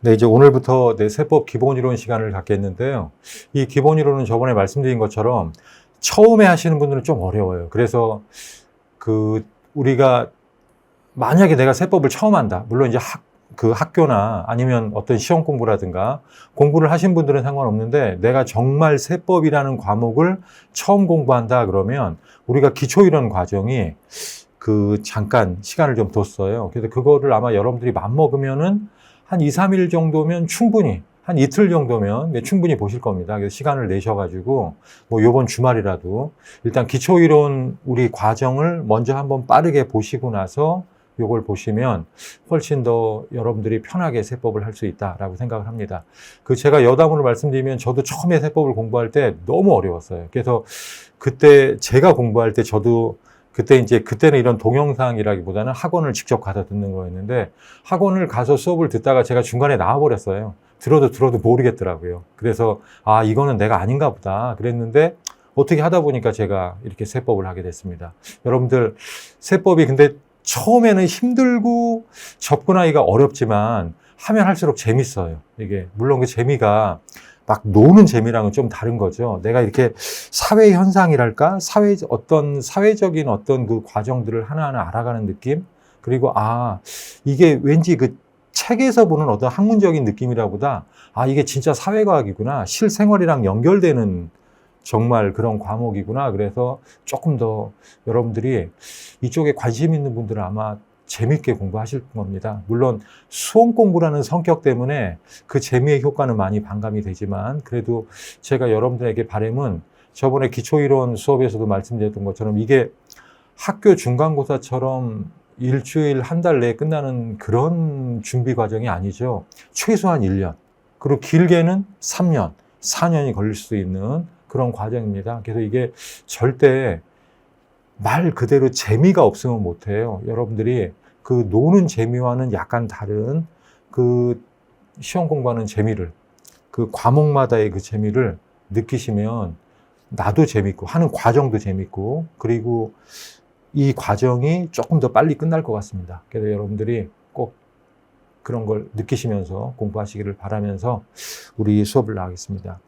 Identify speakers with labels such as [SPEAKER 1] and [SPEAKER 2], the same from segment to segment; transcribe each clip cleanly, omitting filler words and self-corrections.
[SPEAKER 1] 네, 이제 오늘부터 내 세법 기본이론 시간을 갖겠는데요. 이 기본이론은 저번에 말씀드린 것처럼 처음에 하시는 분들은 좀 어려워요. 그래서 우리가 만약에 내가 세법을 처음 한다. 물론 이제 학교나 아니면 어떤 시험 공부라든가 공부를 하신 분들은 상관없는데 내가 정말 세법이라는 과목을 처음 공부한다 그러면 우리가 기초이론 과정이 잠깐 시간을 좀 뒀어요. 그래서 그거를 아마 여러분들이 맘먹으면은 한 2, 3일 정도면 충분히, 한 이틀 정도면 충분히 보실 겁니다. 그래서 시간을 내셔가지고, 요번 주말이라도, 일단 기초이론 우리 과정을 먼저 한번 빠르게 보시고 나서 요걸 보시면 훨씬 더 여러분들이 편하게 세법을 할 수 있다라고 생각을 합니다. 제가 여담으로 말씀드리면 저도 처음에 세법을 공부할 때 너무 어려웠어요. 그래서 그때 제가 공부할 때 저도 그때는 이런 동영상이라기보다는 학원을 직접 가서 듣는 거였는데 학원을 가서 수업을 듣다가 제가 중간에 나와버렸어요. 들어도 모르겠더라고요. 그래서 이거는 내가 아닌가 보다 그랬는데 어떻게 하다 보니까 제가 이렇게 세법을 하게 됐습니다. 여러분들 세법이 근데 처음에는 힘들고 접근하기가 어렵지만 하면 할수록 재밌어요. 이게 물론 그 재미가 막 노는 재미랑은 좀 다른 거죠. 내가 이렇게 사회 현상이랄까? 사회적인 어떤 그 과정들을 하나하나 알아가는 느낌? 그리고, 이게 왠지 책에서 보는 어떤 학문적인 느낌이라보다, 이게 진짜 사회과학이구나. 실생활이랑 연결되는 정말 그런 과목이구나. 그래서 조금 더 여러분들이 이쪽에 관심 있는 분들은 아마 재밌게 공부하실 겁니다. 물론 수험 공부라는 성격 때문에 그 재미의 효과는 많이 반감이 되지만 그래도 제가 여러분들에게 바람은 저번에 기초이론 수업에서도 말씀드렸던 것처럼 이게 학교 중간고사처럼 일주일, 한 달 내에 끝나는 그런 준비 과정이 아니죠. 최소한 1년, 그리고 길게는 3년, 4년이 걸릴 수 있는 그런 과정입니다. 그래서 이게 절대 말 그대로 재미가 없으면 못해요. 여러분들이 노는 재미와는 약간 다른 시험 공부하는 재미를, 과목마다의 재미를 느끼시면 나도 재밌고, 하는 과정도 재밌고, 그리고 이 과정이 조금 더 빨리 끝날 것 같습니다. 그래서 여러분들이 꼭 그런 걸 느끼시면서 공부하시기를 바라면서 우리 수업을 나가겠습니다.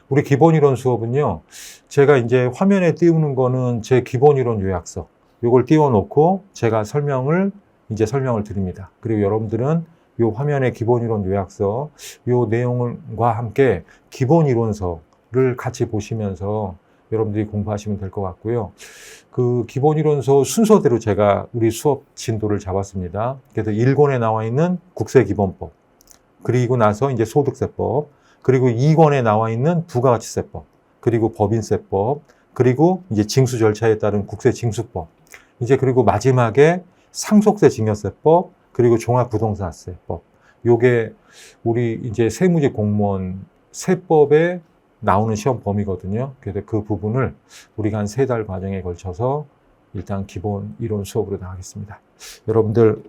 [SPEAKER 1] 우리 기본이론 수업은요, 제가 이제 화면에 띄우는 거는 제 기본이론 요약서, 요걸 띄워놓고 제가 설명을 드립니다. 그리고 여러분들은 요 화면의 기본이론 요약서, 요 내용과 함께 기본이론서를 같이 보시면서 여러분들이 공부하시면 될 것 같고요. 기본이론서 순서대로 제가 우리 수업 진도를 잡았습니다. 그래서 1권에 나와 있는 국세기본법, 그리고 나서 이제 소득세법, 그리고 2권에 나와 있는 부가가치세법, 그리고 법인세법, 그리고 이제 징수 절차에 따른 국세징수법, 그리고 마지막에 상속세 증여세법, 그리고 종합부동산세법. 요게 우리 이제 세무직 공무원 세법에 나오는 시험 범위거든요. 그래서 그 부분을 우리가 한 3달 과정에 걸쳐서 일단 기본 이론 수업으로 나가겠습니다. 여러분들,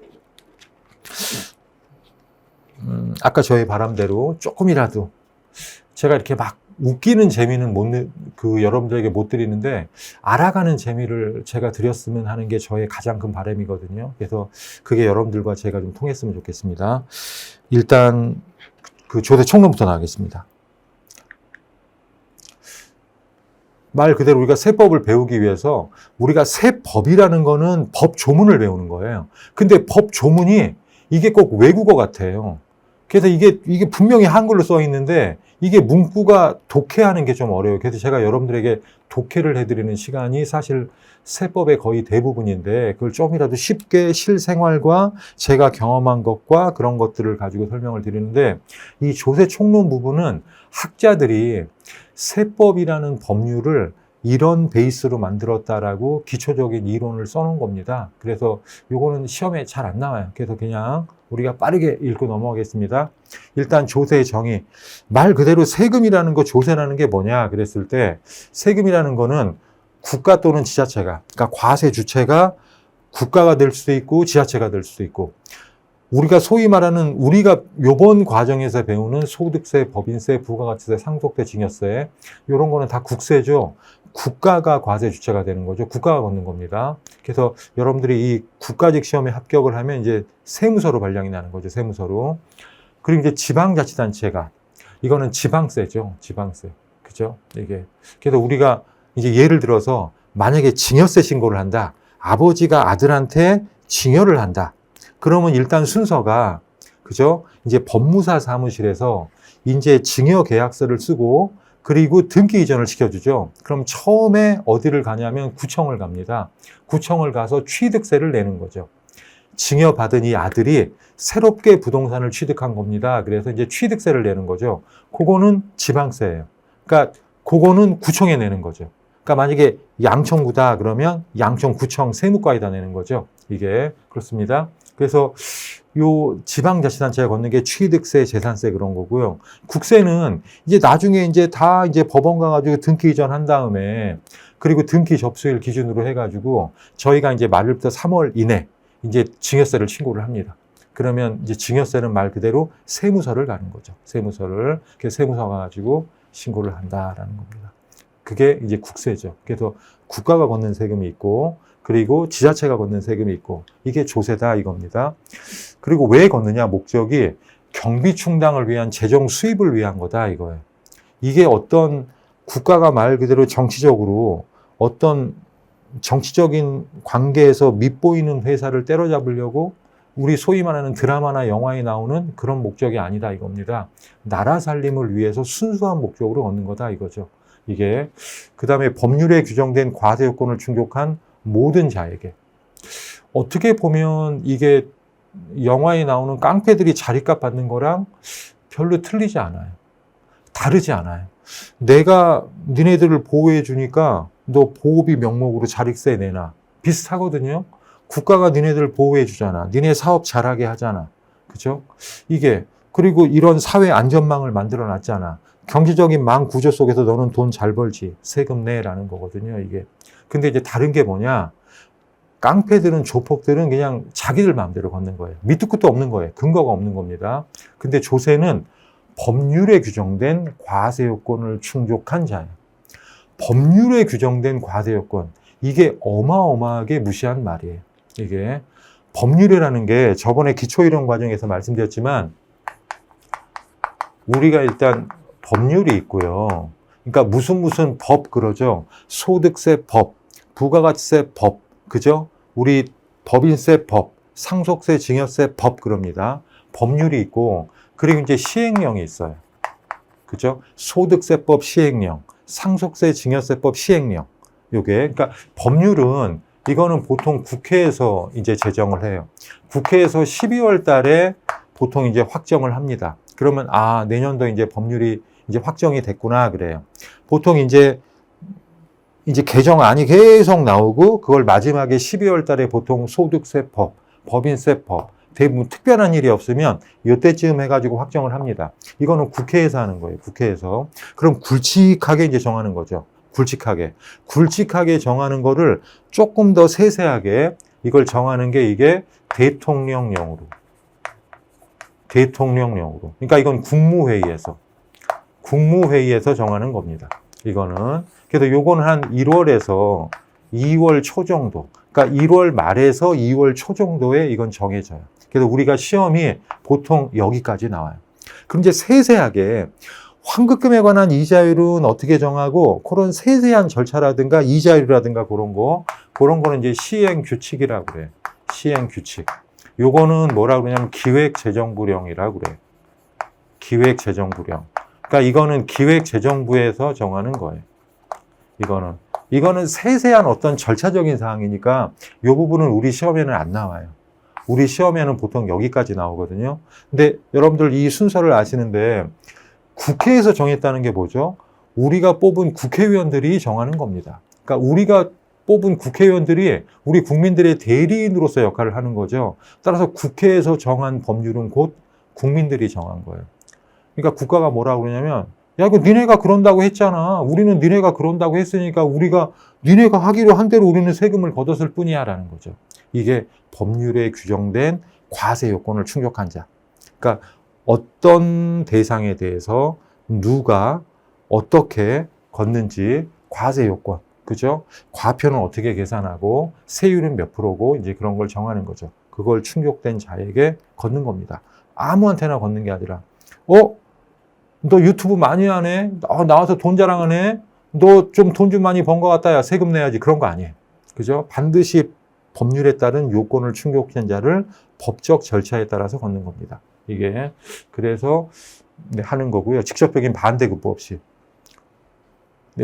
[SPEAKER 1] 아까 저의 바람대로 조금이라도 제가 이렇게 막 웃기는 재미는 여러분들에게 못 드리는데 알아가는 재미를 제가 드렸으면 하는 게 저의 가장 큰 바람이거든요. 그래서 그게 여러분들과 제가 좀 통했으면 좋겠습니다. 일단 조세 총론부터 나가겠습니다. 말 그대로 우리가 세법을 배우기 위해서 우리가 세법이라는 거는 법 조문을 배우는 거예요. 근데 법 조문이 이게 꼭 외국어 같아요. 그래서 이게 분명히 한글로 써 있는데 이게 문구가 독해하는 게 좀 어려워요. 그래서 제가 여러분들에게 독해를 해드리는 시간이 사실 세법의 거의 대부분인데 그걸 좀이라도 쉽게 실생활과 제가 경험한 것과 그런 것들을 가지고 설명을 드리는데 이 조세 총론 부분은 학자들이 세법이라는 법률을 이런 베이스로 만들었다라고 기초적인 이론을 써놓은 겁니다. 그래서 요거는 시험에 잘 안 나와요. 그래서 그냥 우리가 빠르게 읽고 넘어가겠습니다. 일단 조세의 정의. 말 그대로 세금이라는 거, 조세라는 게 뭐냐 그랬을 때 세금이라는 거는 국가 또는 지자체가, 그러니까 과세 주체가 국가가 될 수도 있고 지자체가 될 수도 있고 우리가 소위 말하는 우리가 요번 과정에서 배우는 소득세, 법인세, 부가가치세, 상속세, 증여세 이런 거는 다 국세죠. 국가가 과세 주체가 되는 거죠. 국가가 걷는 겁니다. 그래서 여러분들이 이 국가직 시험에 합격을 하면 이제 세무서로 발령이 나는 거죠. 세무서로. 그리고 이제 지방자치단체가, 이거는 지방세죠. 지방세. 그죠? 이게. 그래서 우리가 이제 예를 들어서 만약에 증여세 신고를 한다. 아버지가 아들한테 증여를 한다. 그러면 일단 순서가, 그죠? 이제 법무사 사무실에서 이제 증여 계약서를 쓰고 그리고 등기 이전을 시켜주죠. 그럼 처음에 어디를 가냐면 구청을 갑니다. 구청을 가서 취득세를 내는 거죠. 증여받은 이 아들이 새롭게 부동산을 취득한 겁니다. 그래서 이제 취득세를 내는 거죠. 그거는 지방세예요. 그러니까 그거는 구청에 내는 거죠. 그러니까 만약에 양천구다 그러면 양천구청 세무과에다 내는 거죠. 이게 그렇습니다. 그래서 요 지방자치단체가 걷는 게 취득세, 재산세 그런 거고요. 국세는 이제 나중에 이제 다 이제 법원 가가지고 등기 이전한 다음에 그리고 등기 접수일 기준으로 해가지고 저희가 이제 말일부터 3월 이내 이제 증여세를 신고를 합니다. 그러면 이제 증여세는 말 그대로 세무서를 가는 거죠. 세무서를. 그래서 세무서 가가지고 신고를 한다라는 겁니다. 그게 이제 국세죠. 그래서 국가가 걷는 세금이 있고 그리고 지자체가 걷는 세금이 있고 이게 조세다 이겁니다. 그리고 왜 걷느냐 목적이 경비 충당을 위한 재정 수입을 위한 거다 이거예요. 이게 어떤 국가가 말 그대로 정치적으로 어떤 정치적인 관계에서 밉보이는 회사를 때려잡으려고 우리 소위 말하는 드라마나 영화에 나오는 그런 목적이 아니다 이겁니다. 나라 살림을 위해서 순수한 목적으로 걷는 거다 이거죠. 이게 그다음에 법률에 규정된 과세 요건을 충족한 모든 자에게 어떻게 보면 이게 영화에 나오는 깡패들이 자리값 받는 거랑 별로 틀리지 않아요. 다르지 않아요. 내가 니네들을 보호해 주니까 너 보호비 명목으로 자릿세 내놔. 비슷하거든요. 국가가 니네들 보호해 주잖아. 니네 사업 잘하게 하잖아. 그죠? 이게 그리고 이런 사회 안전망을 만들어 놨잖아. 경제적인 망 구조 속에서 너는 돈 잘 벌지. 세금 내라는 거거든요, 이게. 근데 이제 다른 게 뭐냐? 깡패들은 조폭들은 그냥 자기들 마음대로 걷는 거예요. 밑도 끝도 없는 거예요. 근거가 없는 겁니다. 근데 조세는 법률에 규정된 과세 요건을 충족한 자예요. 법률에 규정된 과세 요건. 이게 어마어마하게 무시한 말이에요. 이게 법률이라는 게 저번에 기초이론 과정에서 말씀드렸지만 우리가 일단 법률이 있고요. 그러니까 무슨 법 그러죠. 소득세 법, 부가가치세 법, 그죠? 우리 법인세 법, 상속세, 증여세 법 그럽니다. 법률이 있고 그리고 이제 시행령이 있어요. 그죠? 소득세법 시행령, 상속세, 증여세법 시행령. 요게 그러니까 법률은 이거는 보통 국회에서 이제 제정을 해요. 국회에서 12월 달에 보통 이제 확정을 합니다. 그러면 아, 내년도 이제 법률이 이제 확정이 됐구나 그래요. 보통 이제 개정안이 계속 나오고 그걸 마지막에 12월 달에 보통 소득세법, 법인세법 대부분 특별한 일이 없으면 이때쯤 해가지고 확정을 합니다. 이거는 국회에서 하는 거예요. 국회에서. 그럼 굵직하게 이제 정하는 거죠. 굵직하게 정하는 거를 조금 더 세세하게 이걸 정하는 게 이게 대통령령으로. 그러니까 이건 국무회의에서 정하는 겁니다. 이거는. 그래서 요거는 한 1월에서 2월 초 정도. 그러니까 1월 말에서 2월 초 정도에 이건 정해져요. 그래서 우리가 시험이 보통 여기까지 나와요. 그럼 이제 세세하게 환급금에 관한 이자율은 어떻게 정하고 그런 세세한 절차라든가 이자율이라든가 그런 거는 이제 시행규칙이라고 그래요. 시행규칙. 요거는 뭐라고 그러냐면 기획재정부령이라고 그래요. 기획재정부령. 그러니까 이거는 기획재정부에서 정하는 거예요. 이거는 세세한 어떤 절차적인 사항이니까 이 부분은 우리 시험에는 안 나와요. 우리 시험에는 보통 여기까지 나오거든요. 근데 여러분들 이 순서를 아시는데 국회에서 정했다는 게 뭐죠? 우리가 뽑은 국회의원들이 정하는 겁니다. 그러니까 우리가 뽑은 국회의원들이 우리 국민들의 대리인으로서 역할을 하는 거죠. 따라서 국회에서 정한 법률은 곧 국민들이 정한 거예요. 그러니까 국가가 뭐라고 그러냐면 야, 이거 니네가 그런다고 했잖아. 우리는 니네가 그런다고 했으니까 니네가 하기로 한 대로 우리는 세금을 걷었을 뿐이야 라는 거죠. 이게 법률에 규정된 과세 요건을 충족한 자. 그러니까 어떤 대상에 대해서 누가 어떻게 걷는지 과세 요건. 그죠? 과표는 어떻게 계산하고 세율은 몇 프로고 이제 그런 걸 정하는 거죠. 그걸 충족된 자에게 걷는 겁니다. 아무한테나 걷는 게 아니라, 너 유튜브 많이 하네? 나와서 돈 자랑하네? 너 좀 돈 좀 많이 번 것 같다. 야, 세금 내야지. 그런 거 아니에요. 그죠? 반드시 법률에 따른 요건을 충족한 자를 법적 절차에 따라서 걷는 겁니다. 이게. 그래서 하는 거고요. 직접적인 반대급부 없이.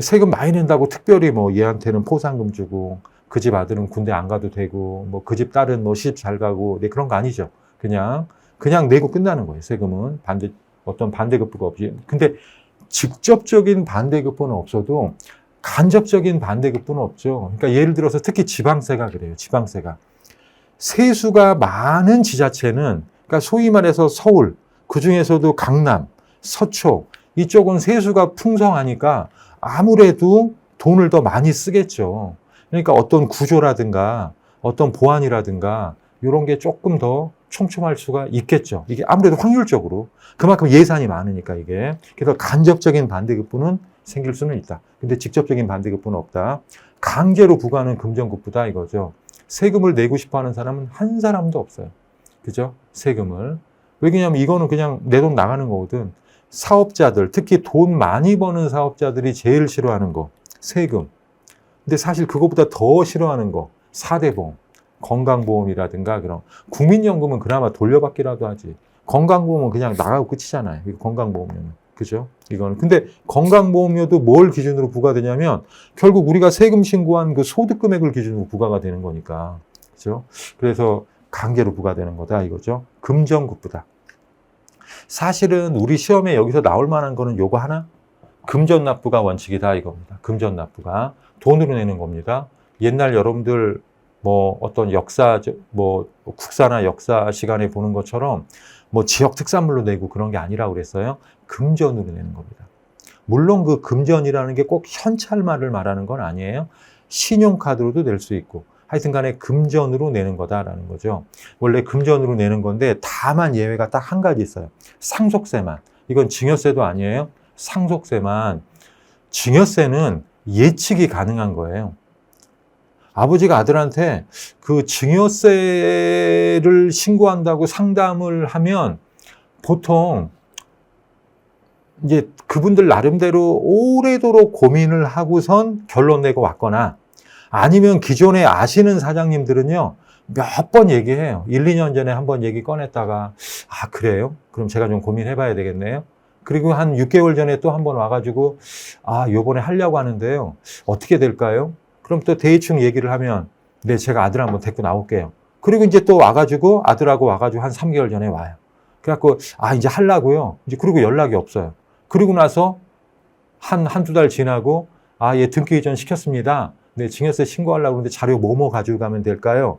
[SPEAKER 1] 세금 많이 낸다고 특별히 뭐 얘한테는 포상금 주고, 그 집 아들은 군대 안 가도 되고, 뭐 그 집 딸은 뭐 시집 잘 가고, 그런 거 아니죠. 그냥 내고 끝나는 거예요. 세금은. 어떤 반대급부가 없이. 근데 직접적인 반대급부는 없어도 간접적인 반대급부는 없죠. 그러니까 예를 들어서 특히 지방세가 그래요. 지방세가. 세수가 많은 지자체는, 그러니까 소위 말해서 서울, 그 중에서도 강남, 서초, 이쪽은 세수가 풍성하니까 아무래도 돈을 더 많이 쓰겠죠. 그러니까 어떤 구조라든가 어떤 보안이라든가 이런 게 조금 더 촘촘할 수가 있겠죠. 이게 아무래도 확률적으로. 그만큼 예산이 많으니까 이게. 그래서 간접적인 반대급부는 생길 수는 있다. 근데 직접적인 반대급부는 없다. 강제로 부과하는 금전급부다 이거죠. 세금을 내고 싶어 하는 사람은 한 사람도 없어요. 그죠? 세금을. 왜냐면 이거는 그냥 내 돈 나가는 거거든. 사업자들, 특히 돈 많이 버는 사업자들이 제일 싫어하는 거. 세금. 근데 사실 그거보다 더 싫어하는 거. 4대 보험. 건강보험이라든가 그런. 국민연금은 그나마 돌려받기라도 하지. 건강보험은 그냥 나가고 끝이잖아요. 건강보험료는. 그죠? 이거는. 근데 건강보험료도 뭘 기준으로 부과되냐면 결국 우리가 세금 신고한 그 소득 금액을 기준으로 부과가 되는 거니까. 그죠? 그래서 강제로 부과되는 거다 이거죠. 금전급부다. 사실은 우리 시험에 여기서 나올 만한 거는 요거 하나? 금전납부가 원칙이다 이겁니다. 금전납부가. 돈으로 내는 겁니다. 옛날 여러분들 뭐 어떤 역사, 뭐 국사나 역사 시간에 보는 것처럼 뭐 지역 특산물로 내고 그런 게 아니라고 그랬어요. 금전으로 내는 겁니다. 물론 그 금전이라는 게 꼭 현찰말을 말하는 건 아니에요. 신용카드로도 낼 수 있고 하여튼 간에 금전으로 내는 거다라는 거죠. 원래 금전으로 내는 건데 다만 예외가 딱 한 가지 있어요. 상속세만. 이건 증여세도 아니에요. 상속세만. 증여세는 예측이 가능한 거예요. 아버지가 아들한테 그 증여세를 신고한다고 상담을 하면 보통 이제 그분들 나름대로 오래도록 고민을 하고선 결론 내고 왔거나 아니면 기존에 아시는 사장님들은요, 몇 번 얘기해요. 1, 2년 전에 한번 얘기 꺼냈다가, 그래요? 그럼 제가 좀 고민해 봐야 되겠네요. 그리고 한 6개월 전에 또 한번 와가지고, 요번에 하려고 하는데요. 어떻게 될까요? 그럼 또 대충 얘기를 하면, 네, 제가 아들 한번 데리고 나올게요. 그리고 이제 또 와가지고, 아들하고 와가지고 한 3개월 전에 와요. 그래갖고, 이제 하려고요. 이제 그리고 연락이 없어요. 그리고 나서 한두 달 지나고, 얘 등기 이전 시켰습니다. 네, 증여세 신고하려고 하는데 자료 뭐뭐 가지고 가면 될까요?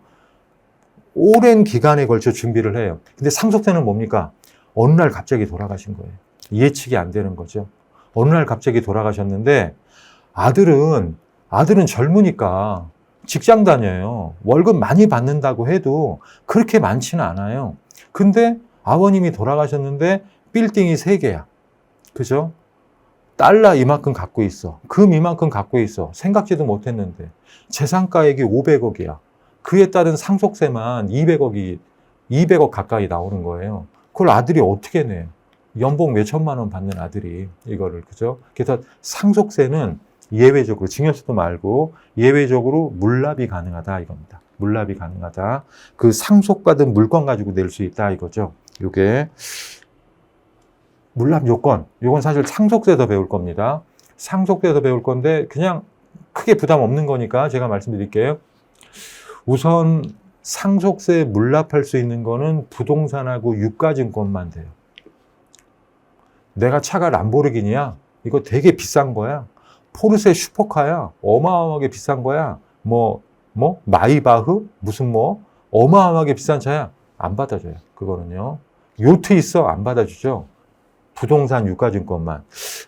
[SPEAKER 1] 오랜 기간에 걸쳐 준비를 해요. 근데 상속세는 뭡니까? 어느 날 갑자기 돌아가신 거예요. 예측이 안 되는 거죠. 어느 날 갑자기 돌아가셨는데 아들은 젊으니까 직장 다녀요. 월급 많이 받는다고 해도 그렇게 많지는 않아요. 근데 아버님이 돌아가셨는데 빌딩이 3개야. 그죠? 달러 이만큼 갖고 있어. 금 이만큼 갖고 있어. 생각지도 못했는데. 재산가액이 500억이야. 그에 따른 상속세만 200억 가까이 나오는 거예요. 그걸 아들이 어떻게 내? 연봉 몇천만 원 받는 아들이 이거를. 그죠? 그래서 상속세는 예외적으로, 증여세도 말고 예외적으로 물납이 가능하다 이겁니다. 물납이 가능하다. 그 상속받은 물건 가지고 낼 수 있다 이거죠. 요게. 물납 요건, 이건 사실 상속세에서 배울 겁니다. 상속세에서 배울 건데 그냥 크게 부담 없는 거니까 제가 말씀드릴게요. 우선 상속세 물납할 수 있는 거는 부동산하고 유가증권만 돼요. 내가 차가 람보르기니야. 이거 되게 비싼 거야. 포르쉐 슈퍼카야. 어마어마하게 비싼 거야. 마이바흐? 무슨 어마어마하게 비싼 차야. 안 받아줘요. 그거는요. 요트 있어. 안 받아주죠. 부동산 유가증권만.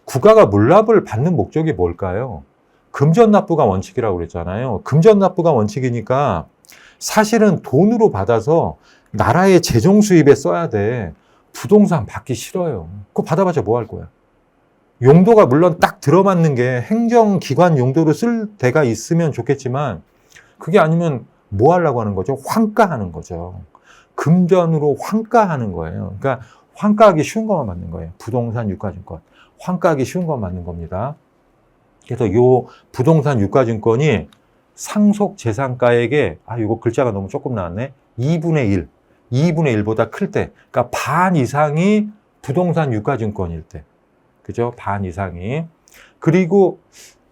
[SPEAKER 1] 국가가 물납을 받는 목적이 뭘까요? 금전납부가 원칙이라고 그랬잖아요. 금전납부가 원칙이니까 사실은 돈으로 받아서 나라의 재정 수입에 써야 돼. 부동산 받기 싫어요. 그거 받아봤자 뭐 할 거야? 용도가 물론 딱 들어맞는 게 행정기관 용도로 쓸 데가 있으면 좋겠지만 그게 아니면 뭐 하려고 하는 거죠? 환가하는 거죠. 금전으로 환가하는 거예요. 그러니까 환가하기 쉬운 것만 맞는 거예요. 부동산 유가증권. 환가하기 쉬운 것만 맞는 겁니다. 그래서 요 부동산 유가증권이 상속 재산가액의, 요거 글자가 너무 조금 나왔네. 2분의 1. 2분의 1보다 클 때. 그러니까 반 이상이 부동산 유가증권일 때. 그죠? 반 이상이. 그리고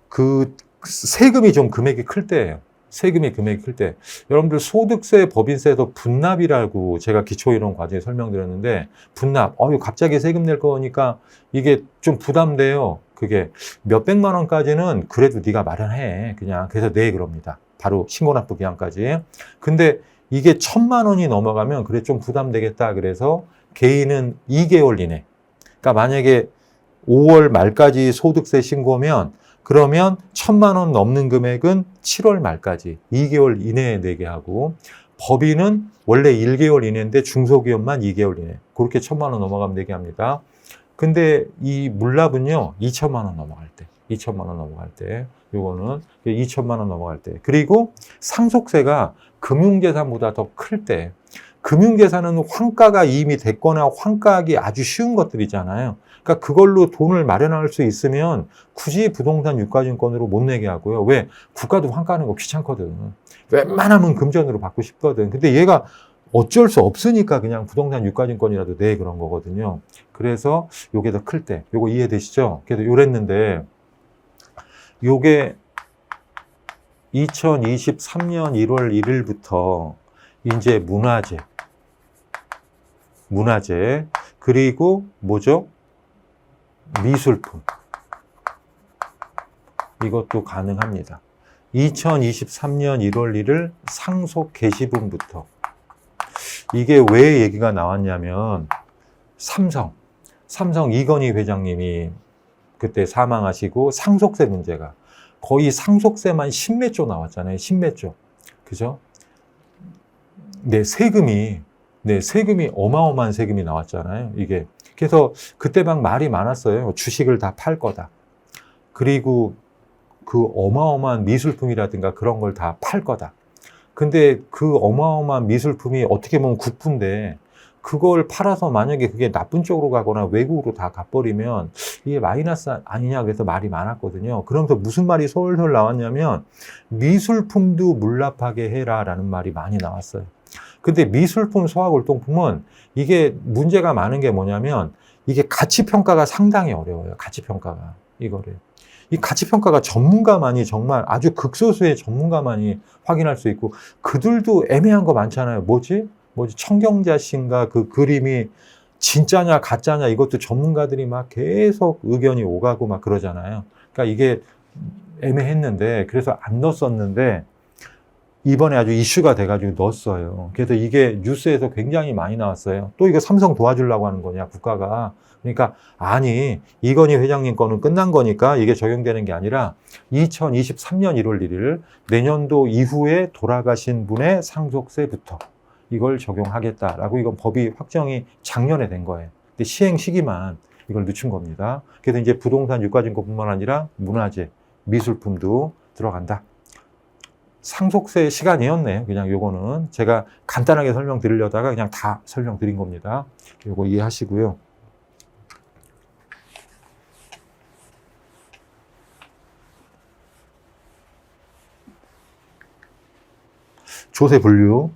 [SPEAKER 1] 그 세금이 좀 금액이 클 때예요. 세금이 금액이 클 때. 여러분들 소득세, 법인세에서 분납이라고 제가 기초이론 과정에 설명드렸는데, 분납. 갑자기 세금 낼 거니까 이게 좀 부담돼요. 그게 몇백만 원까지는 그래도 네가 마련해. 그냥. 그래서 네, 그럽니다. 바로 신고납부 기한까지. 근데 이게 1,000만 원이 넘어가면 그래 좀 부담되겠다. 그래서 개인은 2개월 이내. 그러니까 만약에 5월 말까지 소득세 신고면 그러면 1,000만 원 넘는 금액은 7월 말까지 2개월 이내에 내게 하고, 법인은 원래 1개월 이내인데 중소기업만 2개월 이내. 그렇게 1,000만 원 넘어가면 내게 합니다. 근데 이 물납은요, 2천만 원 넘어갈 때. 2천만 원 넘어갈 때. 요거는 2천만 원 넘어갈 때. 그리고 상속세가 금융재산보다 더 클 때. 금융재산은 환가가 이미 됐거나 환가하기 아주 쉬운 것들이잖아요. 그러니까 그걸로 돈을 마련할 수 있으면 굳이 부동산 유가증권으로 못 내게 하고요. 왜? 국가도 환가하는 거 귀찮거든. 웬만하면 금전으로 받고 싶거든. 근데 얘가 어쩔 수 없으니까 그냥 부동산 유가증권이라도 내, 그런 거거든요. 그래서 요게 더 클 때. 요거 이해되시죠? 그래서 요랬는데, 요게 2023년 1월 1일부터 이제 문화재, 그리고 뭐죠? 미술품. 이것도 가능합니다. 2023년 1월 1일 상속 개시분부터. 이게 왜 얘기가 나왔냐면, 삼성 이건희 회장님이 그때 사망하시고 상속세 문제가 거의 상속세만 10몇 조 나왔잖아요. 10몇 조. 그죠? 세금이 어마어마한 세금이 나왔잖아요. 이게. 그래서 그때 막 말이 많았어요. 주식을 다 팔 거다. 그리고 그 어마어마한 미술품이라든가 그런 걸 다 팔 거다. 근데 그 어마어마한 미술품이 어떻게 보면 국부인데, 그걸 팔아서 만약에 그게 나쁜 쪽으로 가거나 외국으로 다 가버리면 이게 마이너스 아니냐, 그래서 말이 많았거든요. 그러면서 무슨 말이 솔솔 나왔냐면, 미술품도 물납하게 해라라는 말이 많이 나왔어요. 근데 미술품 소화골동품은 이게 문제가 많은 게 뭐냐면, 이게 가치평가가 상당히 어려워요. 가치평가가. 이거를. 이 가치평가가 전문가만이, 정말 아주 극소수의 전문가만이 확인할 수 있고, 그들도 애매한 거 많잖아요. 뭐지? 청경자신가 그 그림이 진짜냐 가짜냐, 이것도 전문가들이 막 계속 의견이 오가고 막 그러잖아요. 그러니까 이게 애매했는데, 그래서 안 넣었었는데 이번에 아주 이슈가 돼가지고 넣었어요. 그래서 이게 뉴스에서 굉장히 많이 나왔어요. 또 이거 삼성 도와주려고 하는 거냐, 국가가. 그러니까 아니, 이건희 회장님 거는 끝난 거니까 이게 적용되는 게 아니라 2023년 1월 1일 내년도 이후에 돌아가신 분의 상속세부터 이걸 적용하겠다라고, 이건 법이 확정이 작년에 된 거예요. 근데 시행 시기만 이걸 늦춘 겁니다. 그래서 이제 부동산 유가증권뿐만 아니라 문화재, 미술품도 들어간다. 상속세 시간이었네요. 그냥 요거는 제가 간단하게 설명드리려다가 그냥 다 설명드린 겁니다. 요거 이해하시고요. 조세 분류.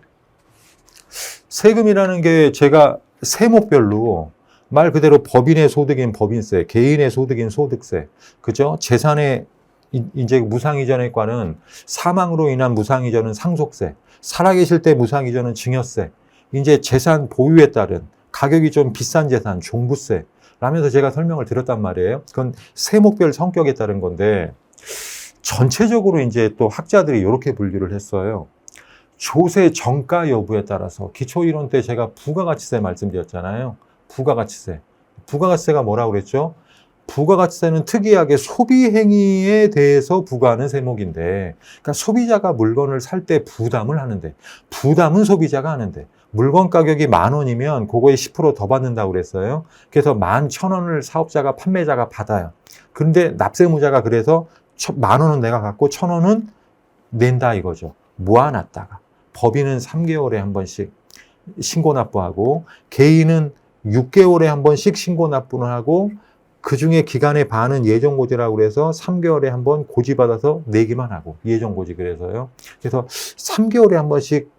[SPEAKER 1] 세금이라는 게 제가 세목별로 말 그대로 법인의 소득인 법인세, 개인의 소득인 소득세, 그죠? 재산의 이제 무상이전의 과는 사망으로 인한 무상이전은 상속세, 살아계실 때 무상이전은 증여세, 이제 재산 보유에 따른 가격이 좀 비싼 재산, 종부세 라면서 제가 설명을 드렸단 말이에요. 그건 세목별 성격에 따른 건데, 전체적으로 이제 또 학자들이 이렇게 분류를 했어요. 조세 정가 여부에 따라서, 기초이론 때 제가 부가가치세 말씀드렸잖아요. 부가가치세가 뭐라고 그랬죠? 부가가치세는 특이하게 소비행위에 대해서 부과하는 세목인데, 그러니까 소비자가 물건을 살 때 부담을 하는데, 부담은 소비자가 하는데, 물건 가격이 10,000원이면 그거에 10% 더 받는다고 그랬어요. 그래서 11,000원을 사업자가, 판매자가 받아요. 근데 납세무자가 그래서 10,000원은 내가 갖고 1,000원은 낸다 이거죠. 모아놨다가. 법인은 3개월에 한 번씩. 신고납부하고, 개인은 6개월에 한 번씩 신고납부를 하고, 그 중에 기간의 반은 예정고지라고 그래서 3개월에 한 번 고지받아서 내기만 하고, 예정고지 그래서요. 그래서 3개월에 한 번씩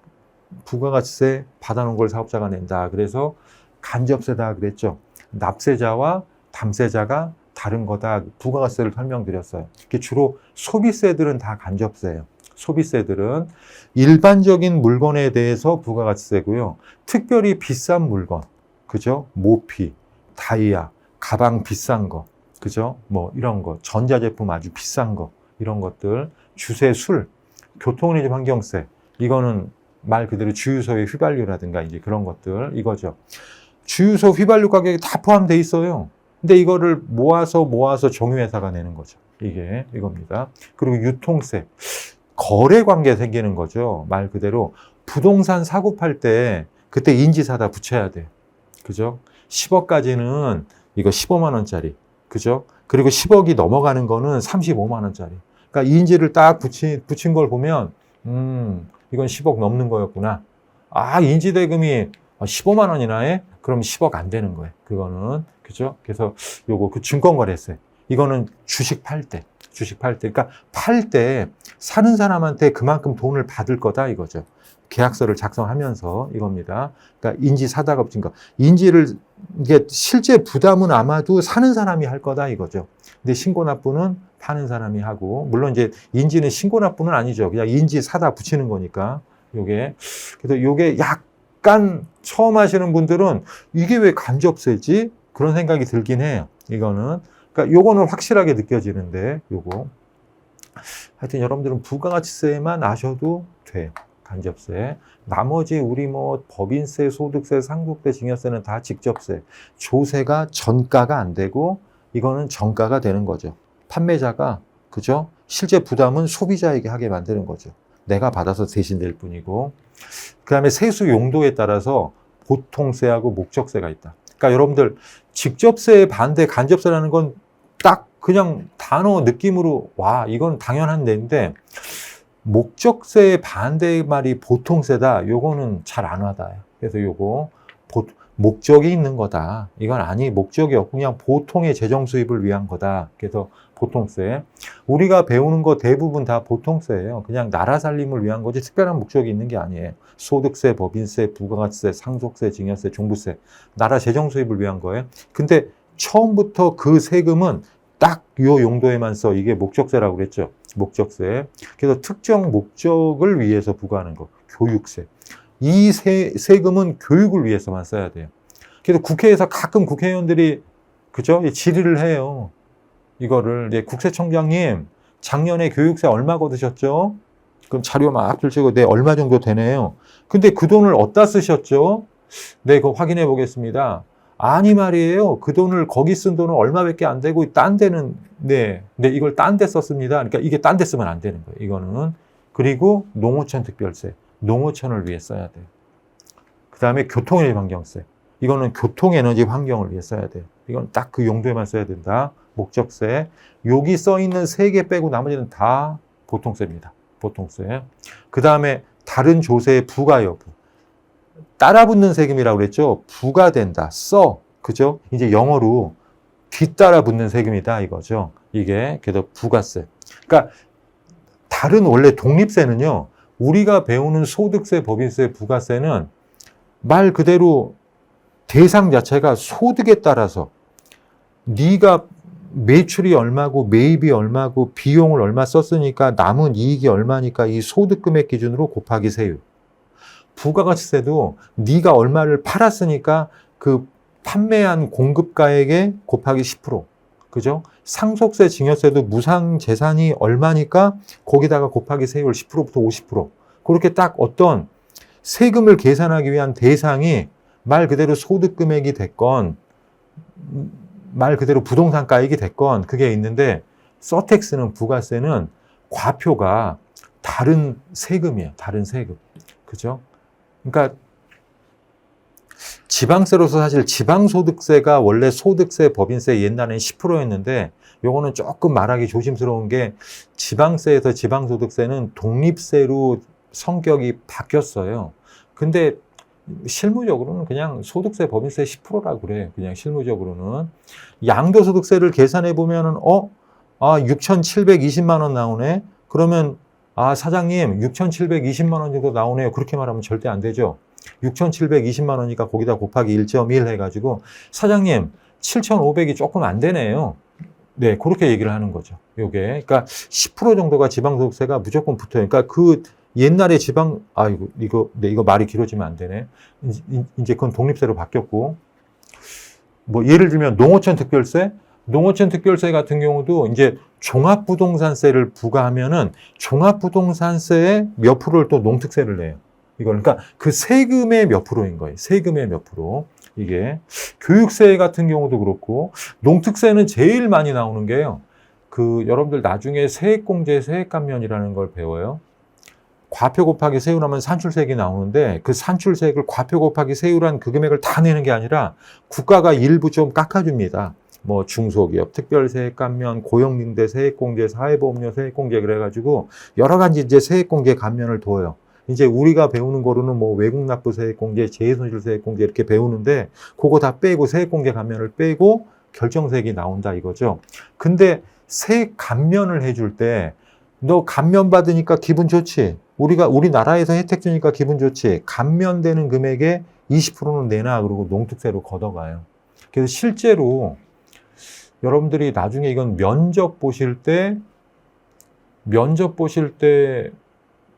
[SPEAKER 1] 부가가치세 받아놓은 걸 사업자가 낸다. 그래서 간접세다 그랬죠. 납세자와 담세자가 다른 거다. 부가가치세를 설명드렸어요. 이게 주로 소비세들은 다 간접세예요. 소비세들은 일반적인 물건에 대해서 부가가치세고요. 특별히 비싼 물건, 그죠? 모피, 다이아, 가방 비싼 거, 그죠? 뭐 이런 거, 전자제품 아주 비싼 거, 이런 것들, 주세, 술, 교통운임 환경세, 이거는 말 그대로 주유소의 휘발유라든가 이제 그런 것들, 이거죠. 주유소 휘발유 가격이 다 포함되어 있어요. 근데 이거를 모아서 정유회사가 내는 거죠. 이게 이겁니다. 그리고 유통세, 거래 관계 생기는 거죠. 말 그대로 부동산 사고 팔 때 그때 인지사다 붙여야 돼. 그죠? 10억까지는 이거 15만 원짜리. 그죠? 그리고 10억이 넘어가는 거는 35만 원짜리. 그러니까 인지를 딱 붙인 걸 보면 이건 10억 넘는 거였구나. 아, 인지대금이 15만 원이나 해? 그럼 10억 안 되는 거예요. 그거는. 그죠? 그래서 요거 그 증권거래세. 이거는 주식 팔 때. 그러니까 팔 때 사는 사람한테 그만큼 돈을 받을 거다 이거죠. 계약서를 작성하면서 이겁니다. 그러니까 인지 사다가 붙인 거. 인지를 이게 실제 부담은 아마도 사는 사람이 할 거다 이거죠. 근데 신고납부는 파는 사람이 하고, 물론 이제 인지는 신고납부는 아니죠. 그냥 인지 사다 붙이는 거니까. 요게. 그래서 요게 약간 처음 하시는 분들은 이게 왜 간접세지? 그런 생각이 들긴 해요. 이거는. 그러니까 요거는 확실하게 느껴지는데, 요거. 하여튼 여러분들은 부가가치세만 아셔도 돼요. 간접세. 나머지 우리 뭐 법인세, 소득세, 상속세, 증여세는 다 직접세. 조세가 전가가 안 되고 이거는 정가가 되는 거죠. 판매자가, 그죠? 실제 부담은 소비자에게 하게 만드는 거죠. 내가 받아서 대신 낼 뿐이고. 그 다음에 세수 용도에 따라서 보통세하고 목적세가 있다. 그러니까 여러분들 직접세에 반대 간접세라는 건 딱 그냥 단어 느낌으로 와, 이건 당연한 데인데 목적세의 반대 말이 보통세다. 요거는 잘 안 와닿아요. 그래서 요거 목적이 있는 거다. 이건 아니, 목적이 없고 그냥 보통의 재정 수입을 위한 거다. 그래서 보통세. 우리가 배우는 거 대부분 다 보통세예요. 그냥 나라 살림을 위한 거지 특별한 목적이 있는 게 아니에요. 소득세, 법인세, 부가가치세, 상속세, 증여세, 종부세. 나라 재정 수입을 위한 거예요. 근데 처음부터 그 세금은 딱 요 용도에만 써. 이게 목적세라고 그랬죠. 목적세. 그래서 특정 목적을 위해서 부과하는 거. 교육세. 이 세금은 교육을 위해서만 써야 돼요. 그래서 국회에서 가끔 국회의원들이, 그죠? 질의를 해요. 이거를. 국세청장님, 작년에 교육세 얼마 거두셨죠? 그럼 자료 막 들치고, 네, 얼마 정도 되네요. 근데 그 돈을 어디다 쓰셨죠? 네, 그거 확인해 보겠습니다. 아니 말이에요. 그 돈을, 거기 쓴 돈은 얼마밖에 안 되고 딴 데는, 네, 이걸 딴 데 썼습니다. 그러니까 이게 딴 데 쓰면 안 되는 거예요. 이거는. 그리고 농어촌 특별세. 농어촌을 위해 써야 돼요. 그 다음에 교통에너지 환경세. 이거는 교통에너지 환경을 위해 써야 돼요. 이건 딱 그 용도에만 써야 된다. 목적세. 여기 써 있는 3개 빼고 나머지는 다 보통세입니다. 보통세. 그 다음에 다른 조세의 부과 여부. 따라붙는 세금이라고 그랬죠. 부과된다. 써. 그죠? 이제 영어로 뒤따라 붙는 세금이다 이거죠. 이게 그래서 부가세. 그러니까 다른 원래 독립세는요. 우리가 배우는 소득세, 법인세, 부가세는 말 그대로 대상 자체가 소득에 따라서 네가 매출이 얼마고 매입이 얼마고 비용을 얼마 썼으니까 남은 이익이 얼마니까 이 소득 금액 기준으로 곱하기 세율. 부가가치세도 네가 얼마를 팔았으니까 그 판매한 공급가액에 곱하기 10%. 그죠? 상속세, 증여세도 무상 재산이 얼마니까 거기다가 곱하기 세율 10%부터 50%. 그렇게 딱 어떤 세금을 계산하기 위한 대상이 말 그대로 소득 금액이 됐건 말 그대로 부동산 가액이 됐건 그게 있는데 서택스는 부가세는 과표가 다른 세금이에요. 다른 세금. 그죠? 그러니까 지방세로서 사실 지방소득세가 원래 소득세, 법인세 옛날에는 10%였는데 요거는 조금 말하기 조심스러운 게 지방세에서 지방소득세는 독립세로 성격이 바뀌었어요. 근데 실무적으로는 그냥 소득세, 법인세 10%라고 그래. 그냥 실무적으로는. 양도소득세를 계산해 보면은, 6,720만 원 나오네? 그러면, 사장님, 6,720만 원 정도 나오네요. 그렇게 말하면 절대 안 되죠. 6,720만 원이니까 거기다 곱하기 1.1 해가지고, 사장님, 7,500이 조금 안 되네요. 네, 그렇게 얘기를 하는 거죠. 요게. 그러니까 10% 정도가 지방소득세가 무조건 붙어요. 그러니까 옛날에 이거 말이 길어지면 안 되네. 이제 그건 독립세로 바뀌었고. 뭐, 예를 들면 농어촌 특별세? 농어촌 특별세 같은 경우도 이제 종합부동산세를 부과하면은 종합부동산세의 몇 프로를 또 농특세를 내요. 이걸, 그러니까 그 세금의 몇 프로인 거예요. 세금의 몇 프로. 이게. 교육세 같은 경우도 그렇고, 농특세는 제일 많이 나오는 게요. 여러분들 나중에 세액공제, 세액감면이라는 걸 배워요. 과표 곱하기 세율하면 산출세액이 나오는데 그 산출세액을 과표 곱하기 세율한 그 금액을 다 내는 게 아니라 국가가 일부 좀 깎아줍니다. 뭐 중소기업, 특별세액 감면, 고용임대 세액공제, 사회보험료 세액공제 그래가지고 여러 가지 이제 세액공제 감면을 둬요. 이제 우리가 배우는 거로는 뭐 외국납부 세액공제, 재해손실 세액공제 이렇게 배우는데 그거 다 빼고 세액공제 감면을 빼고 결정세액이 나온다 이거죠. 근데 세액 감면을 해줄 때 너 감면 받으니까 기분 좋지? 우리나라에서 혜택 주니까 기분 좋지? 감면되는 금액의 20%는 내놔. 그러고 농특세로 걷어가요. 그래서 실제로 여러분들이 나중에 이건 면접 보실 때